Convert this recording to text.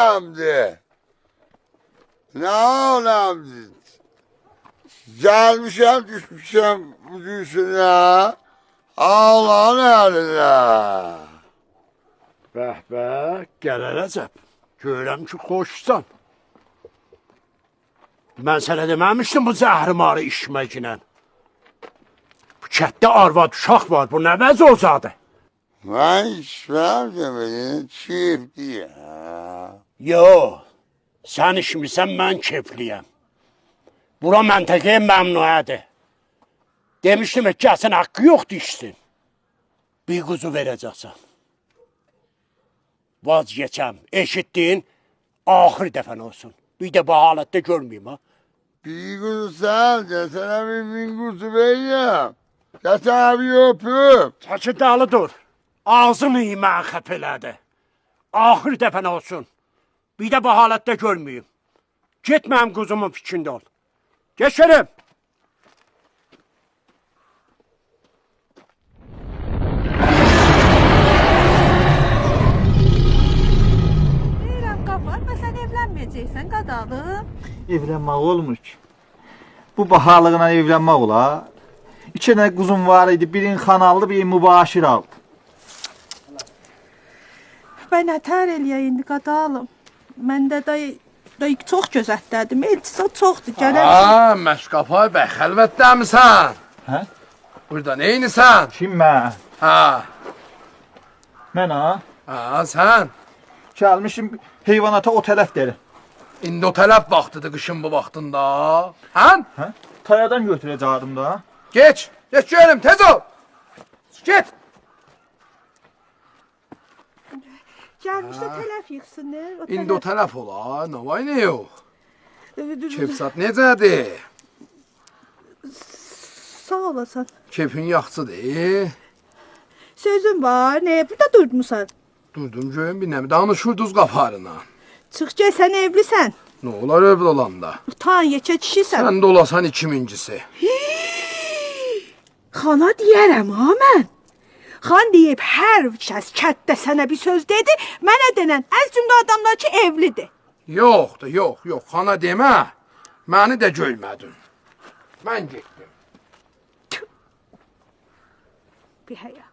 alemdi? Ne alemdi? Gelmişim düşmüşüm üstüne. Allah'ın eline. Bəh, gələ Rəcəb. Görürəm ki, xoşsan. Mən sənə deməmişdim bu zəhrimarı içməklə. Bu kətdə arvad uşaq var, bu nə vəz ozadı? Ben içmem demedim, çiftli. Yo, sən içmirsən, mən kefliyəm. Bura məntəqəyə məmnuədir. Demişdim ki, sən haqqı yoxdur içsin. Bir quzu verəcəksən. Vazgeçəm, eşitdin, axır dəfən olsun. Bir də bu halətdə görməyim, ha? Bir kuzu sen, desene bir bin kuzu vereyim. Desene bir öpüp. Çəkil dalı dur. Ağzını yemən xəp elədi. Axır dəfən olsun. Bir də bu halətdə görməyim. Get mənim quzumun fikrində ol. Geçerim. Sen evlenmeyeceksen Qadalım. Evlenmek olmur ki. Bu bahalığına evlenmek ola. İki tane kuzum var idi. Birini xan aldı, birini mübaşir aldı. Ben nətər eləyəyindi Qadalım. Məndə dayı çox gözətlədim. İltisat çoxdur, gələr. Məşqafay bəy, xəlvətdəmisən? Hə? Burada neynisən? Kim mən? Ha, Mən sən? Gəlmişim heyvanata o tərəf derim. İndi o tələb vaxtıdır qışın bu vaxtında. Hən? Hə? Tayadan götürəcəkdim da. Geç görüm, tez ol. Get. Gəlmişdə tələf yıxsınlar. İndi o tələf ola, nə vay nə yox? Kefsat necədir? Sağ olasan. Kefin yaxçıdır. Sözün var, nə? Burada durmusan. Durdum görüm bir nəmi danışırdınız qaparına. Çıx gəl, sən evlisən. Nə olar evli olanda? Utan, yekə kişisən. Sən də olasan ikimincisi. Xana deyərəm, ha mən. Xan deyib, hər kəs kətdə sənə bir söz dedi, mənə denən əz cümlə adamlar ki, evlidir. Yoxdur, yox. Xana demə. Məni də görmədin. Mən getdim. Bir həya.